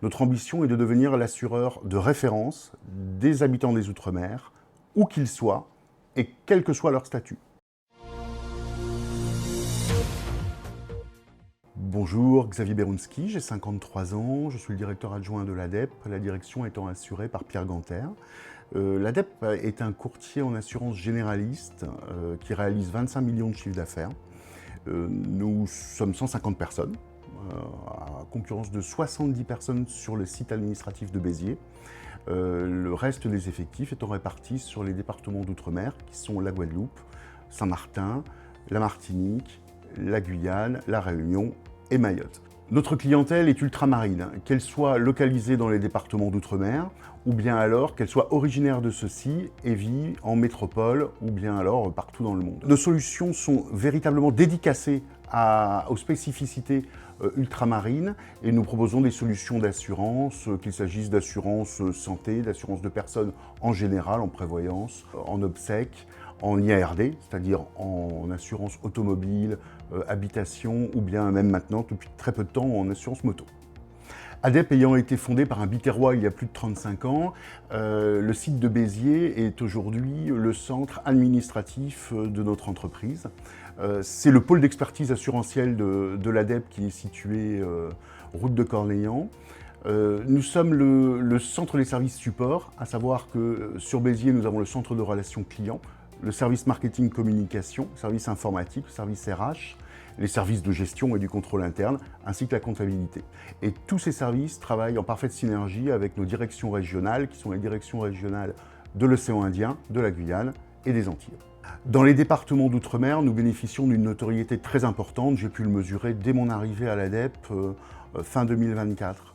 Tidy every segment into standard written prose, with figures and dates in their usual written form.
Notre ambition est de devenir l'assureur de référence des habitants des Outre-mer, où qu'ils soient, et quel que soit leur statut. Bonjour, Xavier Berounski, j'ai 53 ans, je suis le directeur adjoint de l'ADEP, la direction étant assurée par Pierre Ganter. L'ADEP est un courtier en assurance généraliste qui réalise 25 millions de chiffres d'affaires. Nous sommes 150 personnes, à concurrence de 70 personnes sur le site administratif de Béziers. Le reste des effectifs étant répartis sur les départements d'outre-mer qui sont la Guadeloupe, Saint-Martin, la Martinique, la Guyane, la Réunion et Mayotte. Notre clientèle est ultramarine, qu'elle soit localisée dans les départements d'outre-mer ou bien alors qu'elle soit originaire de ceux-ci et vit en métropole ou bien alors partout dans le monde. Nos solutions sont véritablement dédicacées aux spécificités ultramarines et nous proposons des solutions d'assurance, qu'il s'agisse d'assurance santé, d'assurance de personnes en général, en prévoyance, en obsèques, en IARD, c'est-à-dire en assurance automobile, habitation ou bien même maintenant, depuis très peu de temps, en assurance moto. ADEP ayant été fondé par un Biterrois il y a plus de 35 ans, le site de Béziers est aujourd'hui le centre administratif de notre entreprise. C'est le pôle d'expertise assurantielle de l'ADEP qui est situé route de Cornéllan. Nous sommes le centre des services support, à savoir que sur Béziers, nous avons le centre de relations clients, le service marketing communication, le service informatique, le service RH, les services de gestion et du contrôle interne, ainsi que la comptabilité. Et tous ces services travaillent en parfaite synergie avec nos directions régionales, qui sont les directions régionales de l'océan Indien, de la Guyane et des Antilles. Dans les départements d'outre-mer, nous bénéficions d'une notoriété très importante. J'ai pu le mesurer dès mon arrivée à l'ADEP fin 2024.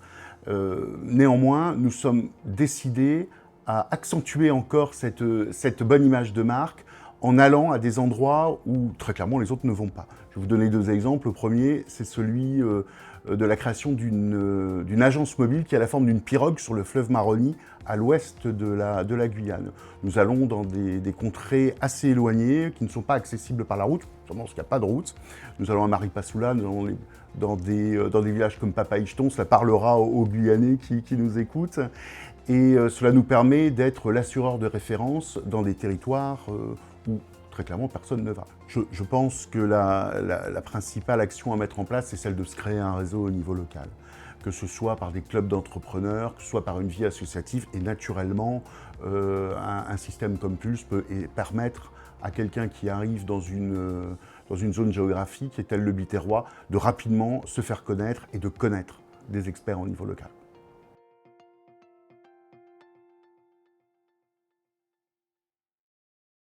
Néanmoins, nous sommes décidés à accentuer encore cette bonne image de marque en allant à des endroits où, très clairement, les autres ne vont pas. Je vais vous donner deux exemples. Le premier, c'est celui de la création d'une agence mobile qui a la forme d'une pirogue sur le fleuve Maroni, à l'ouest de la Guyane. Nous allons dans des contrées assez éloignées, qui ne sont pas accessibles par la route, sûrement parce qu'il n'y a pas de route. Nous allons à Maripasoula, nous allons dans des villages comme Papaïcheton, cela parlera aux Guyanais qui nous écoutent. Et cela nous permet d'être l'assureur de référence dans des territoires où très clairement personne ne va. Je pense que la principale action à mettre en place, c'est celle de se créer un réseau au niveau local. Que ce soit par des clubs d'entrepreneurs, que ce soit par une vie associative, et naturellement, un système comme Pulse peut permettre à quelqu'un qui arrive dans une zone géographique, et tel le Biterrois, de rapidement se faire connaître et de connaître des experts au niveau local.